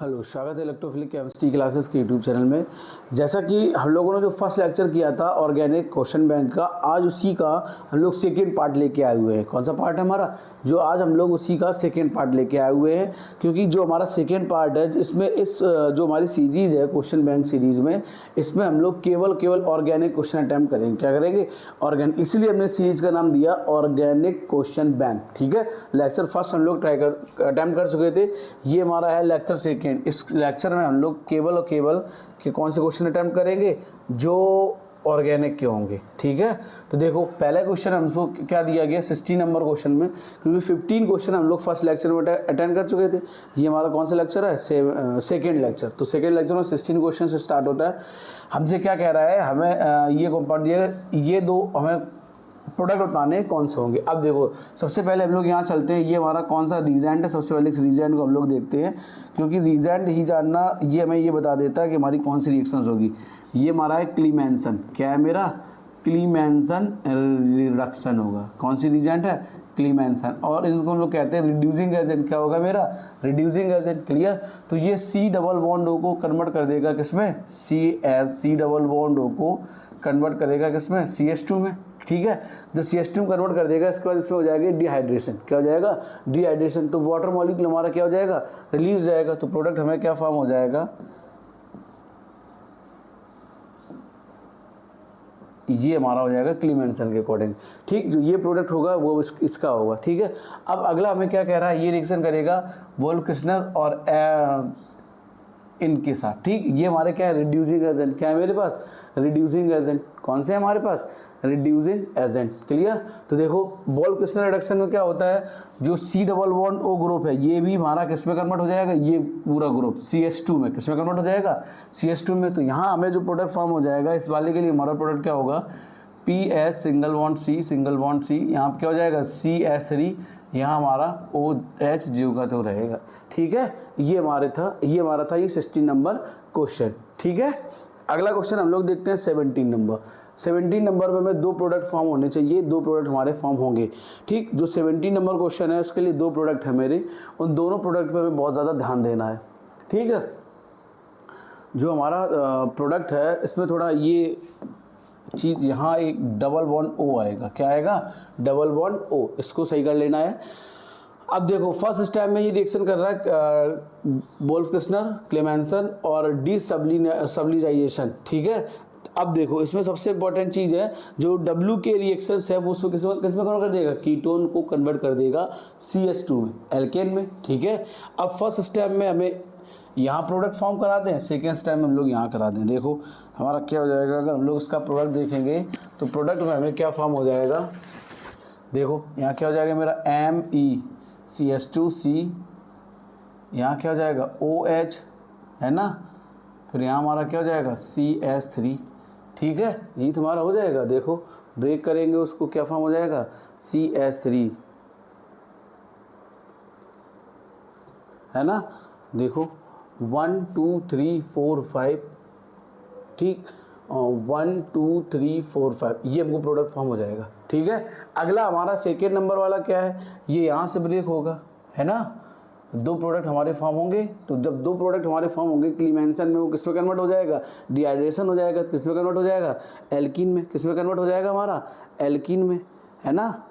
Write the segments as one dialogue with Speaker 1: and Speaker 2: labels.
Speaker 1: Hello, स्वागत है electrophilic chemistry classes के यूट्यूब चैनल में। जैसा कि हम लोगों ने जो फर्स्ट लेक्चर किया था ऑर्गेनिक क्वेश्चन बैंक का, आज उसी का हम लोग सेकेंड पार्ट लेके आए हुए हैं। कौन सा पार्ट है हमारा? जो आज हम लोग उसी का सेकेंड पार्ट लेके आए हुए हैं, क्योंकि जो हमारा सेकेंड पार्ट है इसमें जो हमारी सीरीज़ है क्वेश्चन बैंक सीरीज़ में, इसमें हम लोग केवल ऑर्गेनिक क्वेश्चन अटैम्प्ट करेंगे। क्या करेंगे? ऑर्गेनिक। इसीलिए हमने सीरीज़ का नाम दिया ऑर्गेनिक क्वेश्चन बैंक। ठीक है, लेक्चर फर्स्ट हम लोग अटैम्प्ट कर चुके थे, ये हमारा है लेक्चर सेकेंड। इस लेक्चर में हम लोग केवल और केवल के कौन से क्वेश्चन अटेम्प्ट करेंगे? जो ऑर्गेनिक के होंगे। ठीक है, तो देखो पहला क्वेश्चन हमको क्या दिया गया 16 नंबर क्वेश्चन में, क्योंकि 15 क्वेश्चन हम लोग फर्स्ट लेक्चर में अटेंड कर चुके थे। ये हमारा कौन सा लेक्चर है? Second lecture. तो सेकेंड लेक्चर में 16 क्वेश्चन से स्टार्ट होता है। हमसे क्या कह रहा है? हमें ये कंपाउंड दिया, ये दो हमें प्रोडक्ट बताने कौन से होंगे। अब देखो सबसे पहले हम लोग यहाँ चलते हैं, ये हमारा कौन सा रीजेंट है। सबसे पहले इस रीजेंट को हम लोग देखते हैं, क्योंकि रीजेंट ही जानना ये हमें ये बता देता है कि हमारी कौन सी रिएक्शंस होगी। ये हमारा है क्लीमेंसन। क्या है मेरा? क्लीमेंसन रिडक्शन होगा। कौन सी रीजेंट है? क्लीमेंसन। और इनको हम लोग कहते हैं रिड्यूसिंग एजेंट। क्या होगा मेरा? Reducing agent. क्लियर? तो ये सी डबल बॉन्ड ओ को कन्वर्ट कर देगा किसमें? सी डबल बॉन्ड ओ को कन्वर्ट करेगा किसमें? CH2 में। ठीक है, जब CH2 में कन्वर्ट कर देगा, इसके बाद इसमें हो जाएगा डिहाइड्रेशन। क्या हो जाएगा? डिहाइड्रेशन। तो वाटर मॉलिक्यूल हमारा क्या हो जाएगा? रिलीज हो जाएगा। तो प्रोडक्ट हमें क्या फॉर्म हो जाएगा? ये हमारा हो जाएगा क्लीमेंसन के अकॉर्डिंग। ठीक, जो ये प्रोडक्ट होगा वो इसका होगा। ठीक है, अब अगला हमें क्या कह रहा है? ये रिएक्शन करेगा वोल्फ-किर्चनर और इनके साथ। ठीक, ये हमारे क्या है? Reducing agent. क्या है मेरे पास? Reducing agent. कौन से है हमारे पास? Reducing agent. क्लियर? तो देखो वोल्फ-किर्चनर रिडक्शन में क्या होता है? जो C double bond O group है, ये भी हमारा किस में कन्वर्ट हो जाएगा? ये पूरा ग्रुप CH2 में। किस में कन्वर्ट हो जाएगा? CH2 में। तो यहाँ हमें जो प्रोडक्ट फॉर्म हो जाएगा, इस वाले के लिए हमारा प्रोडक्ट क्या होगा? PS सिंगल बॉन्ड C, यहाँ क्या हो जाएगा? CH3, यहाँ हमारा OH जीव का तो रहेगा। ठीक है, ये हमारा था ये 16 नंबर क्वेश्चन। ठीक है, अगला क्वेश्चन हम लोग देखते हैं 17 नंबर। 17 नंबर में हमें दो प्रोडक्ट फॉर्म होने चाहिए, दो प्रोडक्ट हमारे फॉर्म होंगे। ठीक, जो 17 नंबर क्वेश्चन है उसके लिए दो प्रोडक्ट है मेरे, उन दोनों प्रोडक्ट पे हमें बहुत ज़्यादा ध्यान देना है। ठीक है, जो हमारा प्रोडक्ट है इसमें थोड़ा ये चीज़, यहाँ एक डबल बॉन्ड O आएगा। क्या आएगा? Double bond O। इसको सही कर लेना है। अब देखो फर्स्ट स्टेप में ये रिएक्शन कर रहा है वोल्फ-किर्चनर, क्लीमेंसन और डीसब्लिनाइजेशन। ठीक है, अब देखो इसमें सबसे इंपॉर्टेंट चीज़ है, जो W के रिएक्शंस है वो उसको किस में कन्वर्ट कर देगा? कीटोन को कन्वर्ट कर देगा CH2 में, एल्केन में। ठीक है, अब फर्स्ट स्टेप में हमें यहाँ प्रोडक्ट फॉर्म करा दें, सेकेंड स्टेप में हम लोग यहाँ करा दें। देखो हमारा क्या हो जाएगा, अगर हम लोग इसका प्रोडक्ट देखेंगे तो प्रोडक्ट में हमें क्या फॉर्म हो जाएगा? देखो यहाँ क्या हो जाएगा मेरा? MeCH2C, यहाँ क्या हो जाएगा? OH, है ना। फिर यहाँ हमारा क्या हो जाएगा? CH3। ठीक है, ये तुम्हारा हो जाएगा। देखो ब्रेक करेंगे उसको, क्या फॉर्म हो जाएगा? CH3, है ना। देखो 1 2 3 4 5। ठीक, 1 2 3 4 5, ये हमको प्रोडक्ट फॉर्म हो जाएगा। ठीक है, अगला हमारा सेकेंड नंबर वाला क्या है? ये यहाँ से ब्रेक होगा, है ना। दो प्रोडक्ट हमारे फॉर्म होंगे, तो जब दो प्रोडक्ट हमारे फॉर्म होंगे क्लीमेंसन में, वो किस में कन्वर्ट हो जाएगा? डिहाइड्रेशन हो जाएगा। तो किस में कन्वर्ट हो जाएगा? एल्कीन में। किस में कन्वर्ट हो जाएगा हमारा? एल्कीन में, है ना।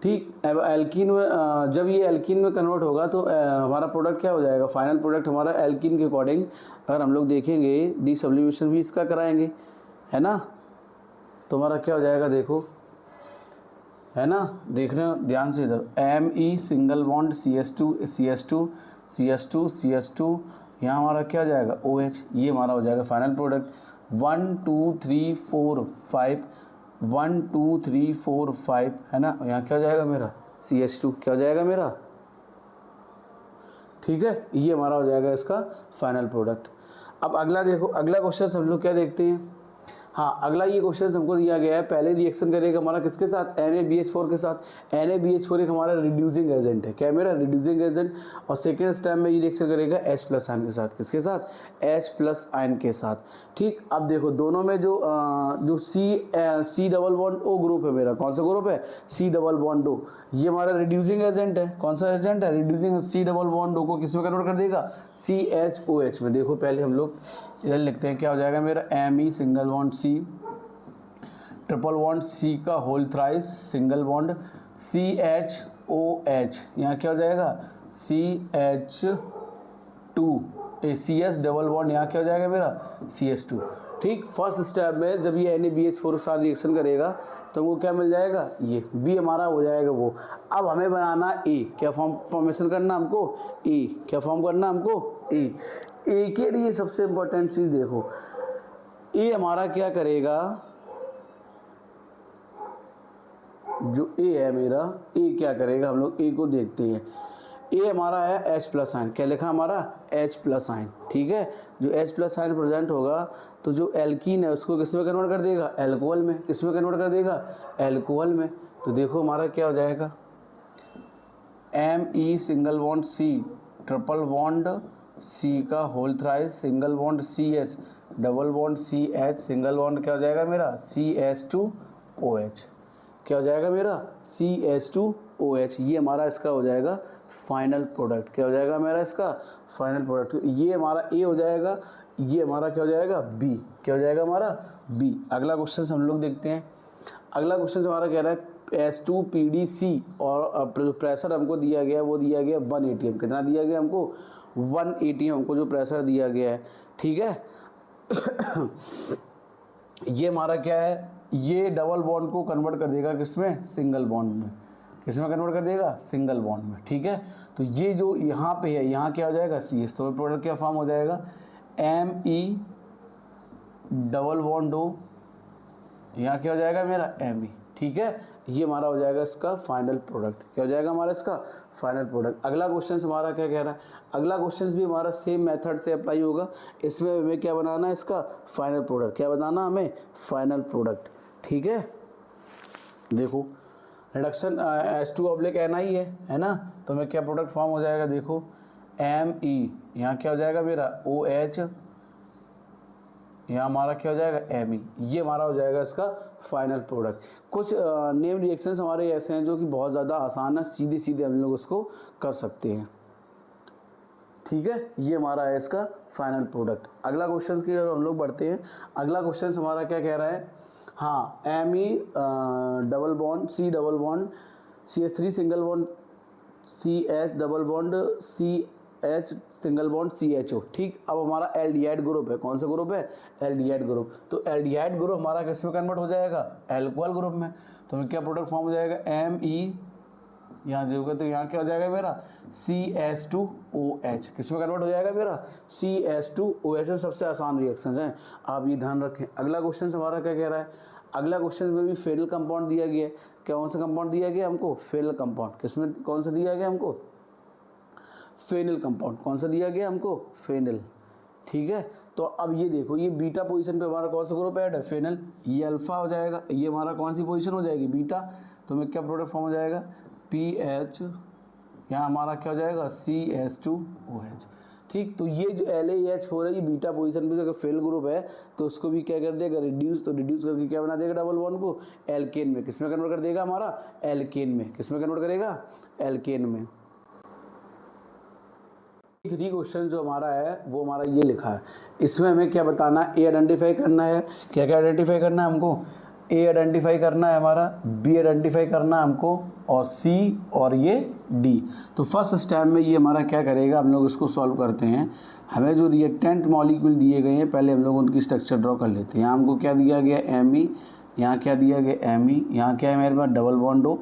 Speaker 1: ठीक, अब एल्कीन में जब ये एल्कीन में कन्वर्ट होगा तो हमारा प्रोडक्ट क्या हो जाएगा? फाइनल प्रोडक्ट हमारा एल्कीन के अकॉर्डिंग अगर हम लोग देखेंगे, डीसब्लिनेशन भी इसका कराएंगे, है ना। तो हमारा क्या हो जाएगा? देखो, है ना, देख रहे हो ध्यान से इधर, Me सिंगल बॉन्ड CH2, यहाँ हमारा क्या हो जाएगा? OH। ये हमारा हो जाएगा फाइनल प्रोडक्ट। 1 2 3 4 5, 1 2 3 4 5, है ना। यहाँ क्या हो जाएगा मेरा? CH2। क्या हो जाएगा मेरा? ठीक है, ये हमारा हो जाएगा इसका फाइनल प्रोडक्ट। अब अगला देखो, अगला क्वेश्चन हम लोग क्या देखते हैं। हाँ, अगला ये क्वेश्चन हमको दिया गया है, पहले रिएक्शन करेगा हमारा किसके साथ? NaBH4 के साथ। NaBH4 एक हमारा रिड्यूसिंग एजेंट है। क्या है मेरा? Reducing agent. और सेकेंड स्टेप में ये रिएक्शन करेगा H+ आयन के साथ। किसके साथ? H+ आयन के साथ। ठीक, अब देखो दोनों में जो C double bond O group है मेरा, कौन सा ग्रुप है? C double bond O। ये हमारा रिड्यूसिंग एजेंट है। कौन सा एजेंट है? रिड्यूसिंग। सी डबल बॉन्ड को किस में कन्वर्ट कर देगा? CHOH में। देखो पहले हम लोग इधर लिखते हैं, क्या हो जाएगा मेरा? Me single bond C, triple bond C का whole thrice single bond CHOH, यहाँ क्या हो जाएगा? CS डबल बॉन्ड, यहाँ क्या हो जाएगा मेरा? CS2। ठीक, फर्स्ट स्टेप में जब ये NaBH4 के साथ रिएक्शन करेगा तो हमको क्या मिल जाएगा? ये B हमारा हो जाएगा वो। अब हमें बनाना A, क्या फॉर्मेशन करना हमको? A, क्या फॉर्म करना हमको? A के लिए सबसे इंपॉर्टेंट चीज़ देखो, A हमारा क्या करेगा? जो A है मेरा, A क्या करेगा? हम लोग A को देखते हैं। A हमारा है H प्लस आयन, क्या लिखा हमारा? H plus ion. ठीक है, जो H प्लस आयन प्रेजेंट होगा तो जो एल्कीन है उसको किस में कन्वर्ट कर देगा? एल्कोहल में। किस में कन्वर्ट कर देगा? एल्कोहल में। तो देखो हमारा क्या हो जाएगा? Me single bond C, triple bond C का whole thrice single bond CH, double bond CH single bond, क्या हो जाएगा मेरा? CH2OH। क्या हो जाएगा मेरा? CH2OH। ये हमारा इसका हो जाएगा फाइनल प्रोडक्ट। क्या हो जाएगा मेरा इसका? Final product. ये हमारा A हो जाएगा, ये हमारा क्या हो जाएगा? B। क्या हो जाएगा हमारा? B। अगला क्वेश्चन हम लोग देखते हैं। अगला क्वेश्चन हमारा कह रहा है H2PDC और प्रेशर हमको दिया गया है, वो दिया गया 1 atm। कितना दिया गया हमको? 1 atm हमको जो प्रेशर दिया गया है। ठीक है ये हमारा क्या है? ये डबल बॉन्ड को कन्वर्ट कर देगा किसमें? सिंगल बॉन्ड में। किसमें कन्वर्ट कर देगा? सिंगल बॉन्ड में। ठीक है, तो ये जो यहाँ पे है, यहाँ क्या हो जाएगा? CS। तो प्रोडक्ट क्या फॉर्म हो जाएगा? Me डबल बॉन्ड O, यहाँ क्या हो जाएगा मेरा? Me। ठीक है, ये हमारा हो जाएगा इसका फाइनल प्रोडक्ट। क्या हो जाएगा हमारा इसका? Final product. अगला क्वेश्चन हमारा क्या कह रहा है? अगला क्वेश्चन भी हमारा सेम मेथड से अप्लाई होगा। इसमें हमें क्या बनाना है? इसका फाइनल प्रोडक्ट। क्या बनाना हमें? Final product. ठीक है, देखो रिडक्शन H2/Ni है ना, तो हमें क्या प्रोडक्ट फॉर्म हो जाएगा? देखो Me, यहाँ क्या हो जाएगा मेरा? OH, यहाँ हमारा क्या हो जाएगा? Me। ये हमारा हो जाएगा इसका फाइनल प्रोडक्ट। कुछ नेम रिएक्शंस हमारे ऐसे हैं जो कि बहुत ज़्यादा आसान है, सीधे सीधे हम लोग उसको कर सकते हैं। ठीक है, ये हमारा है इसका फाइनल प्रोडक्ट। अगला क्वेश्चन की हम लोग बढ़ते हैं। अगला क्वेश्चन हमारा क्या कह रहा है? हाँ, Me double bond C double bond CH3 single bond CH double bond CH single bond CHO। ठीक, अब हमारा एल्डिहाइड ग्रुप है। कौन सा ग्रुप है? Aldehyde group. तो एल्डिहाइड ग्रुप हमारा किस में कन्वर्ट हो जाएगा? एल्कोहल ग्रुप में। तो हमें क्या प्रोडक्ट फॉर्म हो जाएगा? Me, यहाँ जो होगा तो यहाँ क्या हो जाएगा मेरा? CH2OH। किस में कन्वर्ट हो जाएगा मेरा? CH2OH। सबसे आसान रिएक्शन है, आप ये ध्यान रखें। अगला क्वेश्चन हमारा क्या कह रहा है? अगला क्वेश्चन में भी फेनल कंपाउंड दिया गया है। कौन सा कंपाउंड दिया गया हमको? Phenol compound. किसमें कौन सा दिया गया हमको? Phenol compound. कौन सा दिया गया हमको? फेनल। ठीक है, तो अब ये देखो, ये बीटा पोजीशन पे हमारा कौन सा ग्रुप ऐड है? फेनल। ये अल्फा हो जाएगा, ये हमारा कौन सी पोजीशन हो जाएगी? बीटा। तो हमें क्या प्रोडक्ट फॉर्म हो जाएगा? PH, यहाँ हमारा क्या हो जाएगा? CH2OH। ठीक, तो ये जो LaH4 है, ये बीटा पोजीशन पे अगर फेल ग्रुप है तो उसको भी क्या कर देगा? रिड्यूस। तो रिड्यूस करके क्या बना देगा? डबल बॉन्ड को एल्केन में। किस में कन्वर्ट कर देगा हमारा? एल्केन में। किस में कन्वर्ट करेगा? एल्केन में। 3 क्वेश्चन जो हमारा है वो हमारा ये लिखा है। इसमें हमें क्या बताना है? ए आइडेंटिफाई करना है। क्या क्या आइडेंटिफाई करना है हमको? ए आइडेंटिफाई करना है हमारा, बी आइडेंटिफाई करना है हमको, और सी और ये डी। तो फर्स्ट स्टेप में ये हमारा क्या करेगा? हम लोग इसको सॉल्व करते हैं। हमें जो रिएक्टेंट मॉलिक्यूल दिए गए हैं पहले हम लोग उनकी स्ट्रक्चर ड्रॉ कर लेते हैं। यहाँ हमको क्या दिया गया? Me, यहाँ क्या दिया गया? Me, यहाँ क्या है मेरे पास? Double bond O।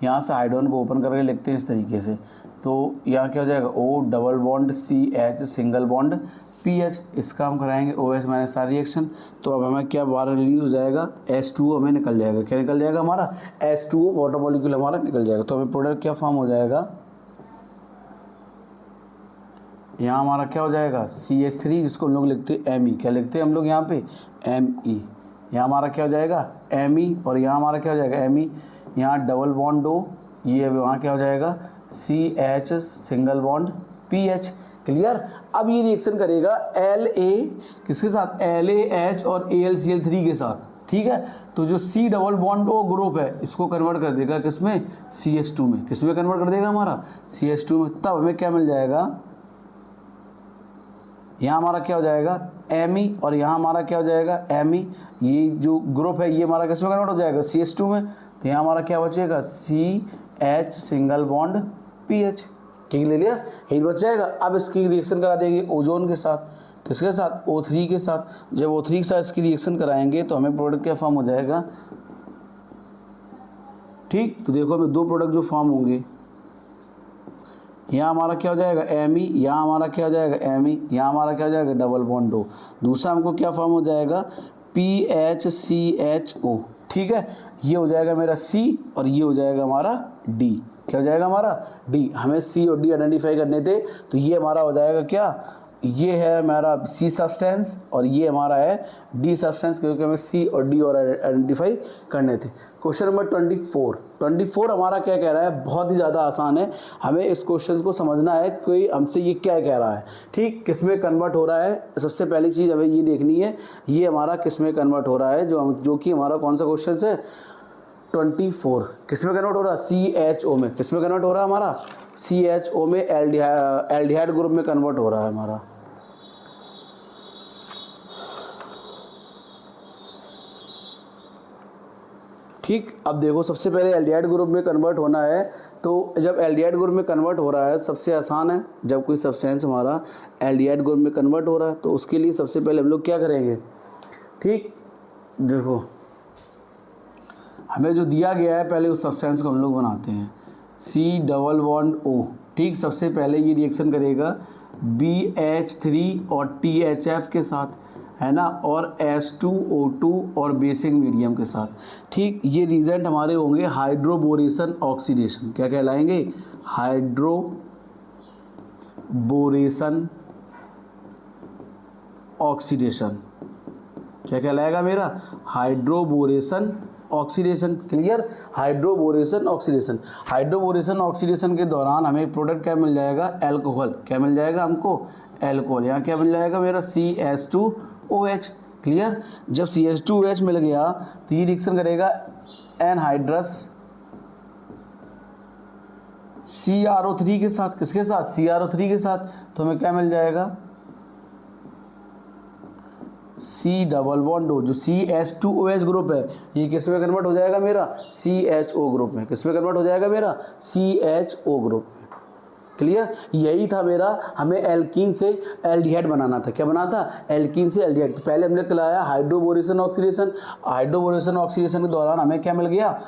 Speaker 1: यहाँ से हाइड्रोजन को ओपन करके लिखते हैं इस तरीके से। तो यहाँ क्या हो जाएगा? O double bond CH single bond PH। इसका हम कराएंगे OH माइनस सारी रिएक्शन। तो अब हमें क्या बाहर रिलीज हो जाएगा? H2O हमें निकल जाएगा। क्या निकल जाएगा हमारा? H2O वाटर मॉलिक्यूल हमारा निकल जाएगा। तो हमें प्रोडक्ट क्या फॉर्म हो जाएगा? यहाँ हमारा क्या हो जाएगा? CH3, जिसको हम लोग लिखते हैं Me। क्या लिखते हैं हम लोग यहाँ पे? Me। यहाँ हमारा क्या हो जाएगा? Me, और यहाँ हमारा क्या हो जाएगा? Me। यहाँ डबल बॉन्ड O, ये वहाँ क्या हो जाएगा? CH single bond PH। Clear. अब ये रिएक्शन करेगा La किसके साथ? LaH और AlCl3 के साथ। ठीक है। तो जो C double bond O group है इसको कन्वर्ट कर देगा किसमें, CH2 में। किसमें कन्वर्ट कर देगा हमारा, CH2 में। तब हमें क्या मिल जाएगा, यहाँ हमारा क्या हो जाएगा Me, और यहाँ हमारा क्या हो जाएगा Me। ये जो ग्रुप है ये हमारा किसमें कन्वर्ट हो जाएगा, CH2 में। तो यहाँ हमारा क्या बचेगा, CH सिंगल बॉन्ड PH। ठीक ले लिया, यही बच जाएगा। अब इसकी रिएक्शन करा देंगे ओजोन के साथ, किसके साथ, O3 के साथ। जब O3 के साथ इसकी रिएक्शन कराएंगे तो हमें प्रोडक्ट क्या फॉर्म हो जाएगा, ठीक। तो देखो हमें दो प्रोडक्ट जो फॉर्म होंगे, यहाँ हमारा क्या हो जाएगा Me, यहाँ हमारा क्या हो जाएगा Me, यहाँ हमारा क्या हो जाएगा डबल बॉन्ड O। दूसरा हमको क्या फॉर्म हो जाएगा PHCHO, ठीक है। ये हो जाएगा मेरा C और ये हो जाएगा हमारा D। क्या हो जाएगा हमारा D। हमें C और D आइडेंटिफाई करने थे, तो ये हमारा हो जाएगा क्या, ये है हमारा C सब्सटेंस और ये हमारा है D सब्सटेंस, क्योंकि हमें C और D और आइडेंटिफाई करने थे। क्वेश्चन नंबर 24 हमारा क्या कह रहा है, बहुत ही ज़्यादा आसान है। हमें इस क्वेश्चन को समझना है कोई हमसे ये क्या कह रहा है, ठीक। किस में कन्वर्ट हो रहा है, सबसे पहली चीज़ हमें ये देखनी है, ये हमारा किस में कन्वर्ट हो रहा है, जो कि हमारा कौन सा क्वेश्चन है 24। किस में कन्वर्ट हो रहा है, CHO में। किस में कन्वर्ट हो रहा है हमारा, CHO में, एल्डिहाइड ग्रुप में कन्वर्ट हो रहा है हमारा। ठीक। अब देखो सबसे पहले एल्डिहाइड ग्रुप में कन्वर्ट होना है, तो जब एल्डिहाइड ग्रुप में कन्वर्ट हो रहा है सबसे आसान है, जब कोई सब्सटेंस हमारा एल्डिहाइड ग्रुप में कन्वर्ट हो रहा है तो उसके लिए सबसे पहले हम लोग क्या करेंगे, ठीक। देखो हमें जो दिया गया है पहले उस सब्सटेंस को हम लोग बनाते हैं, C डबल बॉन्ड O, ठीक। सबसे पहले ये रिएक्शन करेगा BH3 और THF के साथ, है ना, और H2O2 और बेसिक मीडियम के साथ, ठीक। ये रिजेंट हमारे होंगे हाइड्रोबोरेशन ऑक्सीडेशन। क्या कहलाएंगे, हाइड्रोबोरेशन ऑक्सीडेशन। क्या कहलाएगा मेरा, hydroboration oxidation. Clear, hydroboration oxidation. Hydroboration oxidation के दौरान हमें प्रोडक्ट क्या मिल जाएगा, एल्कोहल। क्या मिल जाएगा हमको, एल्कोहल। यहाँ क्या मिल जाएगा मेरा, CH2OH। क्लियर, जब CH2OH मिल गया तो ये रिएक्शन करेगा एनहाइड्रस CrO3 के साथ। किसके साथ, CrO3 के साथ। तो हमें क्या मिल जाएगा, C डबल बॉन्ड O। जो CH2OH ग्रुप है ये किस में कन्वर्ट हो जाएगा मेरा, CHO ग्रुप में। किस में कन्वर्ट हो जाएगा मेरा, CHO ग्रुप में। क्लियर, यही था मेरा, हमें एल्कीन से एल्डिहाइड बनाना था। क्या बनाना था, एल्कीन से एल्डिहाइड। तो पहले हमने कराया हाइड्रोबोरेशन ऑक्सीडेशन। हाइड्रोबोरेशन ऑक्सीडेशन के दौरान हमें क्या मिल गया,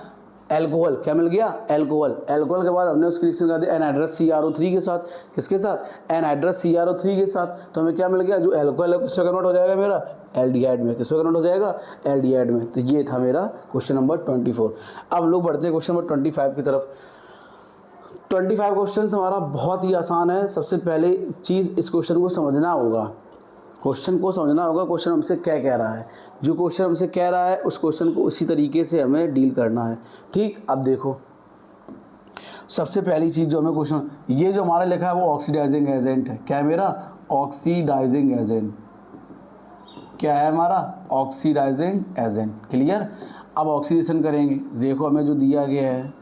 Speaker 1: एल्कोहल। क्या मिल गया, एल्कोहल। एल्कोहल के बाद हमने उसकी रिएक्शन कर दी एनहाइड्रस CrO3 के साथ। किसके साथ, एनहाइड्रस CrO3 के साथ। तो हमें क्या मिल गया, जो एल्कोहल है किसमें कन्वर्ट हो जाएगा मेरा, एल्डिहाइड में। किसमें कन्वर्ट हो जाएगा, एल्डिहाइड में। तो ये था मेरा क्वेश्चन नंबर 24। अब लोग बढ़ते हैं क्वेश्चन नंबर 25 की तरफ। 25 क्वेश्चन हमारा बहुत ही आसान है। सबसे पहले चीज़ इस क्वेश्चन को समझना होगा, क्वेश्चन हमसे क्या कह रहा है। जो क्वेश्चन हमसे कह रहा है उस क्वेश्चन को उसी तरीके से हमें डील करना है, ठीक। अब देखो सबसे पहली चीज़ जो हमें क्वेश्चन, ये जो हमारा लिखा है वो ऑक्सीडाइजिंग एजेंट है। क्या है मेरा, ऑक्सीडाइजिंग एजेंट। क्या है हमारा, ऑक्सीडाइजिंग एजेंट। क्लियर, अब ऑक्सीडेशन करेंगे। देखो हमें जो दिया गया है,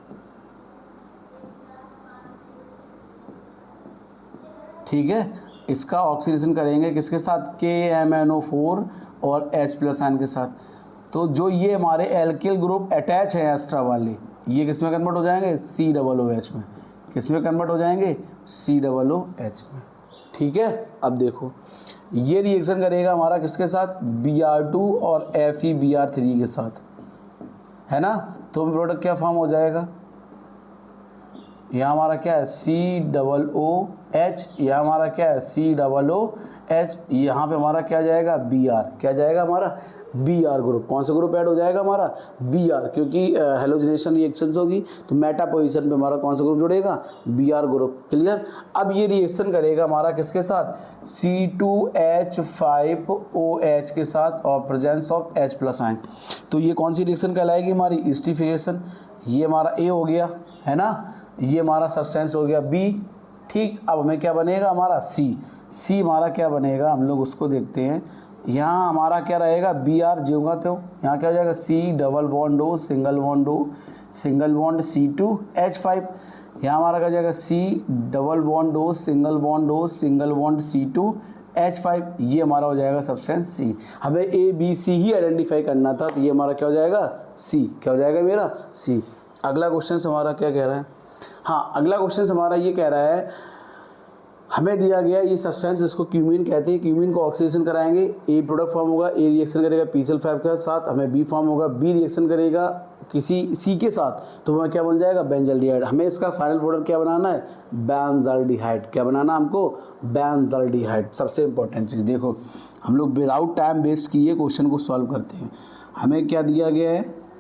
Speaker 1: ठीक है, इसका ऑक्सीडेशन करेंगे किसके साथ, KMnO4 और H+ आयन के साथ। तो जो ये हमारे एल्किल ग्रुप अटैच है एक्स्ट्रा वाले, ये किस में कन्वर्ट हो जाएंगे, COOH में। किस में कन्वर्ट हो जाएंगे, COOH में। ठीक है, अब देखो ये रिएक्शन करेगा हमारा किसके साथ, Br2 और FeBr3 के साथ, है ना। तो प्रोडक्ट क्या फॉर्म हो जाएगा, यहाँ हमारा क्या है COOH, यहाँ हमारा क्या है COOH, यहाँ पे हमारा क्या जाएगा Br। क्या जाएगा हमारा Br ग्रुप। कौन सा ग्रुप ऐड हो जाएगा हमारा Br, क्योंकि हेलोजिनेशन रिएक्शंस होगी तो मेटा पोजीशन पे हमारा कौन सा ग्रुप जुड़ेगा, Br ग्रुप। क्लियर, अब ये रिएक्शन करेगा हमारा किसके साथ, C2H5OH के साथ और प्रेजेंस ऑफ H+ आयन। तो ये कौन सी रिएक्शन कहलाएगी हमारी, एस्टिफिकेशन। ये हमारा A हो गया, है ना, ये हमारा सब्सटेंस हो गया B। ठीक, अब हमें क्या बनेगा हमारा C हमारा क्या बनेगा, हम लोग उसको देखते हैं। यहाँ हमारा क्या रहेगा, बी आर ज्योंगा त्यों, यहाँ क्या हो जाएगा, C double bond O single bond O single bond C2H5, यहाँ हमारा क्या हो जाएगा, C double bond O single bond O single bond C2H5, ये हमारा हो जाएगा सब्सटेंस सी। हमें A B C he identify करना था, तो ये हमारा क्या हो जाएगा, सी, क्या हो जाएगा मेरा, सी। अगला क्वेश्चन हमारा क्या कह रहा है, हाँ अगला क्वेश्चन हमारा ये कह रहा है, हमें दिया गया ये सब्सटेंस, इसको क्यूमीन कहते हैं, क्यूमीन को ऑक्सीडेशन कराएंगे, ए प्रोडक्ट फॉर्म होगा, ए रिएक्शन करेगा PCl5 के साथ, हमें बी फॉर्म होगा, बी रिएक्शन करेगा किसी सी के साथ, तो वह क्या बन जाएगा, बेंजल्डिहाइड। हमें इसका फाइनल प्रोडक्ट क्या बनाना है, बेंजल्डिहाइड। क्या बनाना हमको, बेंजल्डिहाइड। सबसे इंपॉर्टेंट चीज़ देखो, हम लोग विदाउट टाइम वेस्ट किए क्वेश्चन को सॉल्व करते हैं। हमें क्या दिया गया है,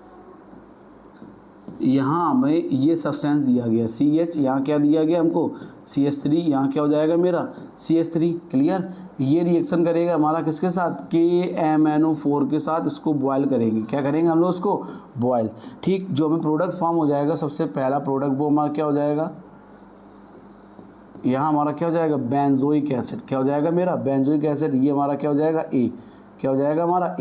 Speaker 1: यहाँ हमें ये सब्सटेंस दिया गया CH, यहाँ क्या दिया गया हमको, CH3, यहाँ क्या हो जाएगा मेरा, CH3। क्लियर। ये रिएक्शन करेगा हमारा किसके साथ, KMnO4 के साथ, इसको बॉयल करेंगे। क्या करेंगे हम लोग, इसको बॉयल। ठीक, जो हमें प्रोडक्ट फॉर्म हो जाएगा, सबसे पहला प्रोडक्ट वो हमारा क्या हो जाएगा, यहाँ हमारा क्या हो जाएगा, बेंजोइक एसिड। क्या हो जाएगा मेरा, बेंजोइक एसिड। ये हमारा क्या हो जाएगा, ए। क्या हो जाएगा हमारा,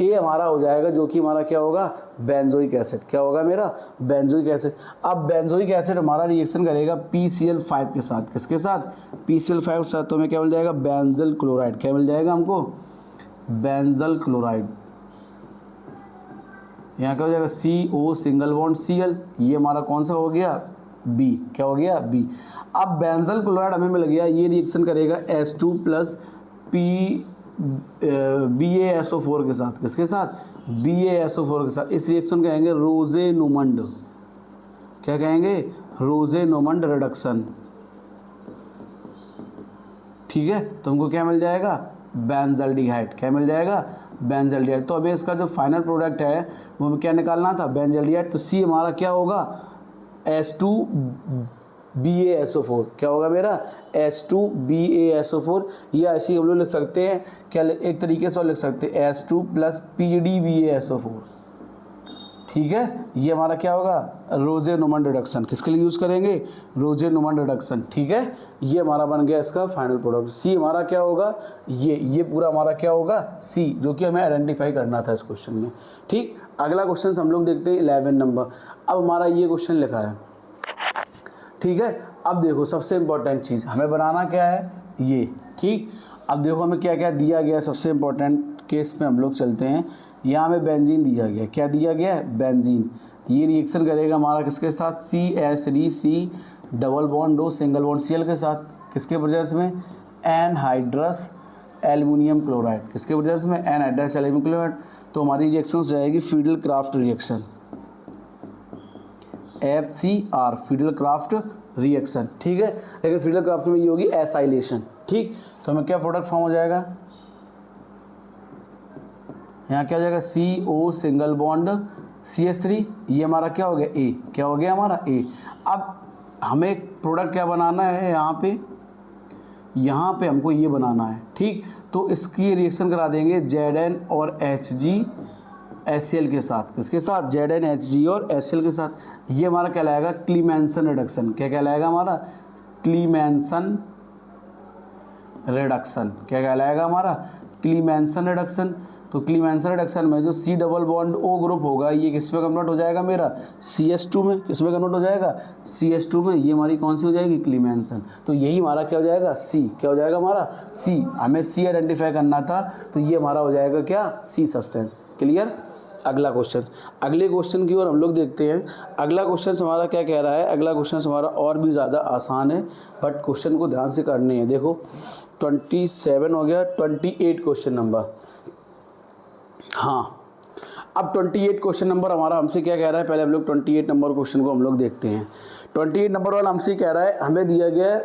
Speaker 1: ए हमारा हो जाएगा, जो कि हमारा क्या होगा, बेंजोइक एसिड। क्या होगा मेरा, बेंजोइक एसिड। अब बेंजोइक एसिड हमारा रिएक्शन करेगा PCl5 के साथ। किसके साथ, PCl5 के साथ, तो हमें क्या मिल जाएगा, बेंजल क्लोराइड। क्या मिल जाएगा हमको, बेंजल क्लोराइड। यहाँ क्या हो जाएगा, CO सिंगल बॉन्ड Cl। ये हमारा कौन सा हो गया, बी। क्या हो गया, बी। अब बेंजल क्लोराइड हमें मिल गया, ये रिएक्शन करेगा H2 प्लस BaSO4 के साथ। किसके साथ, BaSO4 के साथ। इस रिएक्शन को कहेंगे रोजेनोमंड। क्या कहेंगे, रोजेनोमंड रिडक्शन। ठीक है, तो हमको क्या मिल जाएगा, बेंजल्डिहाइड। क्या मिल जाएगा, बेंजल्डिहाइड। तो अभी इसका जो फाइनल प्रोडक्ट है वो हमें क्या निकालना था, बेंजल्डिहाइड। तो सी हमारा क्या होगा, H2BaSO4। क्या होगा मेरा, H2BaSO4। या ऐसे ही हम लोग लिख सकते हैं, क्या एक तरीके से और लिख सकते हैं, H2 प्लस PDBaSO4। ठीक है, ये हमारा क्या होगा, रोजेनोमंड रिडक्शन। किसके लिए यूज़ करेंगे, रोजेनोमंड रिडक्शन। ठीक है, ये हमारा बन गया इसका फाइनल प्रोडक्ट। सी हमारा क्या होगा, ये पूरा हमारा क्या होगा, सी, जो कि हमें आइडेंटिफाई करना था इस क्वेश्चन में। ठीक, अगला क्वेश्चन हम लोग देखते हैं 11 नंबर। अब हमारा ये क्वेश्चन लिखा है, ठीक है। अब देखो सबसे इंपॉर्टेंट चीज़ हमें बनाना क्या है, ये। ठीक, अब देखो हमें क्या क्या दिया गया है, सबसे इंपॉर्टेंट केस में हम लोग चलते हैं। यहाँ हमें बेंजीन दिया गया। क्या दिया गया है, बेंजीन। ये रिएक्शन करेगा हमारा किसके साथ, CH3C double bond O single bond Cl के साथ। किसके प्रेजेंस में, एनहाइड्रस एल्युमिनियम क्लोराइड। किसके प्रेजेंस में, एनहाइड्रस एल्युमिनियम क्लोराइड। तो हमारी रिएक्शन हो जाएगी fiddle craft reaction, FCR, fiddle craft reaction. ठीक है, लेकिन फिडल क्राफ्ट में ये होगी एसाइलेशन। ठीक, तो हमें क्या प्रोडक्ट फॉर्म हो जाएगा, यहाँ क्या हो जाएगा, CO सिंगल बॉन्ड CH3। ये हमारा क्या हो गया, A। क्या हो गया हमारा, A। अब हमें प्रोडक्ट क्या बनाना है, यहाँ पे हमको ये बनाना है। ठीक, तो इसकी रिएक्शन करा देंगे Zn और HgHCl के साथ। किसके साथ, Zn Hg और HCl के साथ। ये हमारा कहलाएगा क्लीमेंसन रिडक्शन। क्या कहलाएगा हमारा, क्लीमेंसन रिडक्शन। क्या कहलाएगा हमारा, क्लीमेंसन रिडक्शन। तो क्लीमेंसन रिडक्शन में जो C double bond O group होगा, ये किस में कन्वर्ट हो जाएगा मेरा, CH2 में। किस में कन्वर्ट हो जाएगा, CH2 में। ये हमारी कौन सी हो जाएगी, क्लीमेंसन। तो यही हमारा क्या हो जाएगा, C। क्या हो जाएगा हमारा, C। हमें C आइडेंटिफाई करना था, तो ये हमारा हो जाएगा क्या, C सब्सटेंस। क्लियर। अगला क्वेश्चन, अगले क्वेश्चन की ओर हम लोग देखते हैं। अगला क्वेश्चन हमारा क्या कह रहा है, अगला क्वेश्चन हमारा और भी ज़्यादा आसान है, बट क्वेश्चन को ध्यान से करने हैं। देखो 27 हो गया, 28 क्वेश्चन नंबर। हाँ, अब 28 क्वेश्चन नंबर हमारा हमसे क्या कह रहा है, पहले हम लोग 28 नंबर क्वेश्चन को हम लोग देखते हैं। 28 नंबर वाला हमसे कह रहा है, हमें दिया गया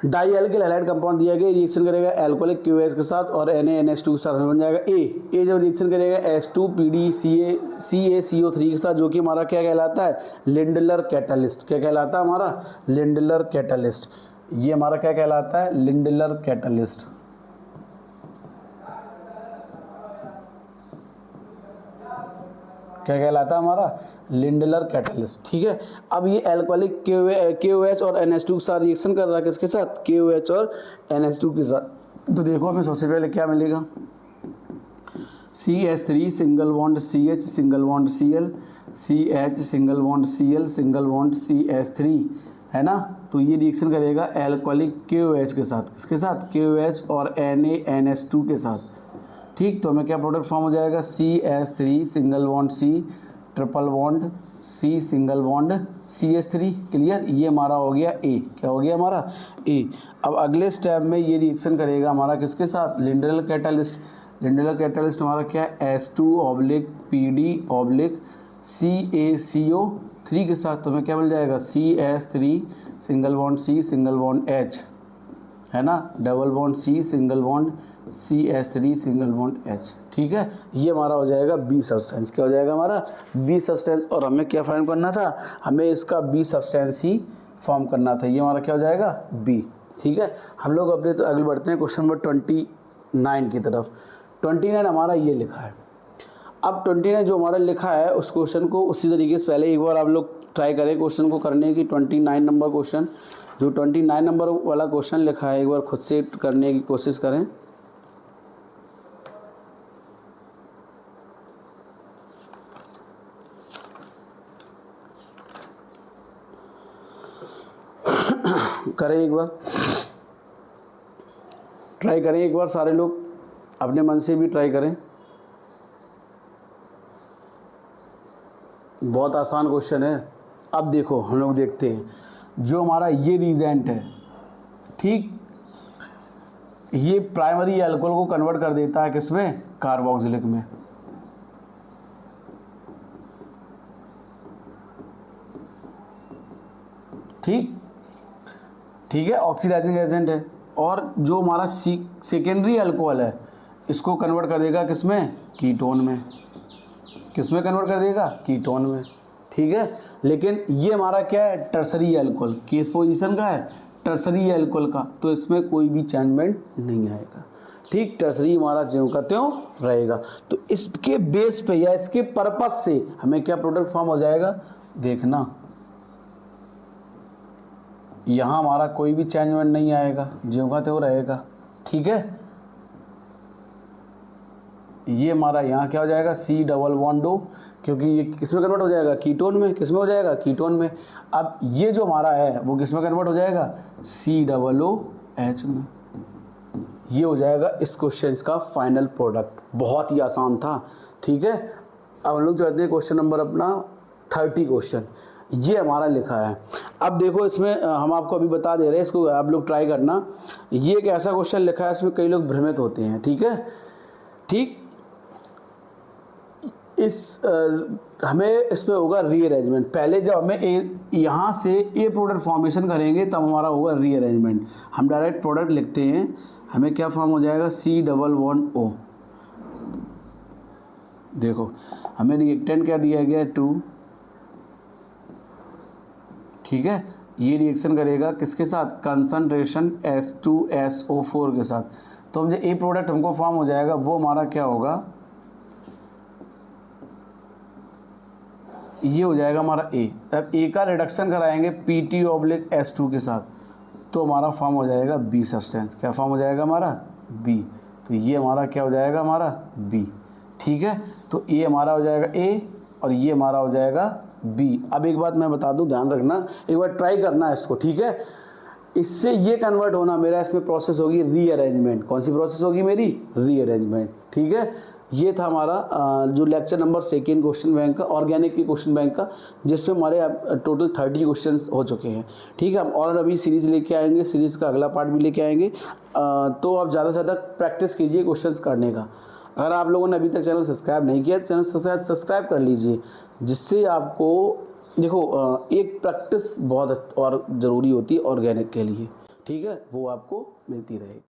Speaker 1: डाई एल्किल हैलाइड कंपाउंड दिया गया, रिएक्शन करेगा एल्कोहलिक QH के साथ और NaNH2 के साथ, हमें बन जाएगा ए जब रिएक्शन करेगा H2PdCaCO3 के साथ, जो कि हमारा क्या कहलाता है, लिंडलर कैटलिस्ट। क्या कहलाता है हमारा, लिंडलर कैटलिस्ट। ये हमारा क्या कहलाता है, लिंडलर कैटलिस्ट। क्या कहलाता है हमारा, लिंडलर कैटलिस्ट। ठीक है, अब ये एल्कोहलिक KOH और NH2 के साथ रिएक्शन कर रहा है। किसके साथ, KOH और NH2 के साथ। तो देखो हमें सबसे पहले क्या मिलेगा, CH3 single bond CH single bond Cl, CH single bond Cl single bond CH3, है ना। तो ये रिएक्शन करेगा एल्कोहलिक KOH के साथ, किसके साथ, KOH और NaNH2 के साथ, ठीक। तो हमें क्या प्रोडक्ट फॉर्म हो जाएगा, CH3 single bond C triple bond C single bond CH3, clear. ये हमारा हो गया A, क्या हो गया हमारा A। अब अगले स्टेप में ये रिएक्शन करेगा हमारा किसके साथ, लिंडरल कैटालिस्ट। लिंडरल कैटालिस्ट हमारा क्या है, H2/PD/CaCO3 के साथ। तो हमें क्या मिल जाएगा, CH3 single bond C single bond H, है ना, double bond C single bond CH3 single bond H, ठीक है। ये हमारा हो जाएगा B सब्सटेंस, क्या हो जाएगा हमारा B सब्सटेंस। और हमें क्या फॉर्म करना था, हमें इसका B सब्सटेंस ही फॉर्म करना था। ये हमारा क्या हो जाएगा B, ठीक है। हम लोग अपने तो आगे बढ़ते हैं क्वेश्चन नंबर 29 की तरफ। 29 हमारा ये लिखा है। अब 29 जो हमारा लिखा है उस क्वेश्चन को उसी तरीके से पहले एक बार आप लोग ट्राई करें क्वेश्चन को करने की। 29 नंबर क्वेश्चन, जो 29 नंबर वाला क्वेश्चन लिखा है, एक बार खुद से करने की कोशिश करें। करें एक बार, ट्राई करें एक बार, सारे लोग अपने मन से भी ट्राई करें। बहुत आसान क्वेश्चन है। अब देखो हम लोग देखते हैं, जो हमारा ये रीजेंट है, ठीक, ये प्राइमरी अल्कोहल को कन्वर्ट कर देता है किसमें, कार्बोक्सिलिक में, ठीक, ठीक है, ऑक्सीडाइजिंग एजेंट है। और जो हमारा सेकेंडरी अल्कोहल है इसको कन्वर्ट कर देगा किसमें, कीटोन में, किसमें कन्वर्ट कर देगा, कीटोन में, ठीक है। लेकिन ये हमारा क्या है, टर्सरी अल्कोहल, किस पोजीशन का है, टर्सरी अल्कोहल का, तो इसमें कोई भी चेंजमेंट नहीं आएगा, ठीक। टर्सरी हमारा ज्यों का त्यों रहेगा। तो इसके बेस पे या इसके पर्पज से हमें क्या प्रोडक्ट फॉर्म हो जाएगा, देखना यहाँ हमारा कोई भी चेंजमेंट नहीं आएगा, ज्यों का त्यों रहेगा, ठीक है। ये हमारा यहाँ क्या हो जाएगा, C डबल बॉन्ड O, क्योंकि ये किसमें कन्वर्ट हो जाएगा, कीटोन में, किसमें हो जाएगा, कीटोन में। अब ये जो हमारा है वो किसमें कन्वर्ट हो जाएगा, COOH में। ये हो जाएगा इस क्वेश्चन का फाइनल प्रोडक्ट। बहुत ही आसान था, ठीक है। अब हम लोग चलते हैं क्वेश्चन नंबर अपना 30 क्वेश्चन। ये हमारा लिखा है। अब देखो इसमें हम आपको अभी बता दे रहे हैं, इसको आप लोग ट्राई करना। ये एक ऐसा क्वेश्चन लिखा है, इसमें कई लोग भ्रमित होते हैं, ठीक है, ठीक। हमें इसमें होगा रीअरेंजमेंट। पहले जब हमें यहाँ से ए प्रोडक्ट फॉर्मेशन करेंगे तब हमारा होगा रीअरेंजमेंट। हम डायरेक्ट प्रोडक्ट लिखते हैं, हमें क्या फॉर्म हो जाएगा, C डबल बॉन्ड O। देखो हमें रिएक्टेंट क्या दिया गया, 2, ठीक है। ये रिएक्शन करेगा किसके साथ, कंसंट्रेशन H2SO4 के साथ। तो हम जो ए प्रोडक्ट हमको फॉर्म हो जाएगा वो हमारा क्या होगा, ये हो जाएगा हमारा A। अब A का रिडक्शन कराएंगे PT/H2 के साथ, तो हमारा फॉर्म हो जाएगा B सब्सटेंस। क्या फॉर्म हो जाएगा हमारा, B। तो ये हमारा क्या हो जाएगा, हमारा B, ठीक है। तो ये हमारा हो जाएगा A और ये हमारा हो जाएगा B। अब एक बात मैं बता दूं, ध्यान रखना, एक बार ट्राई करना है इसको, ठीक है। इससे ये कन्वर्ट होना मेरा, इसमें प्रोसेस होगी रीअरेंजमेंट। कौन सी प्रोसेस होगी मेरी, रीअरेंजमेंट, ठीक है। ये था हमारा जो लेक्चर नंबर 2 क्वेश्चन बैंक का, ऑर्गेनिक की क्वेश्चन बैंक का, जिसमें हमारे टोटल 30 क्वेश्चन हो चुके हैं, ठीक है। हम और अभी सीरीज़ लेके आएंगे, सीरीज़ का अगला पार्ट भी लेके आएंगे। तो आप ज़्यादा से ज़्यादा प्रैक्टिस कीजिए क्वेश्चन करने का। अगर आप लोगों ने अभी तक चैनल सब्सक्राइब नहीं किया तो चैनल सब्सक्राइब कर लीजिए, जिससे आपको देखो एक प्रैक्टिस बहुत और ज़रूरी होती है ऑर्गेनिक के लिए, ठीक है, वो आपको मिलती रहेगी।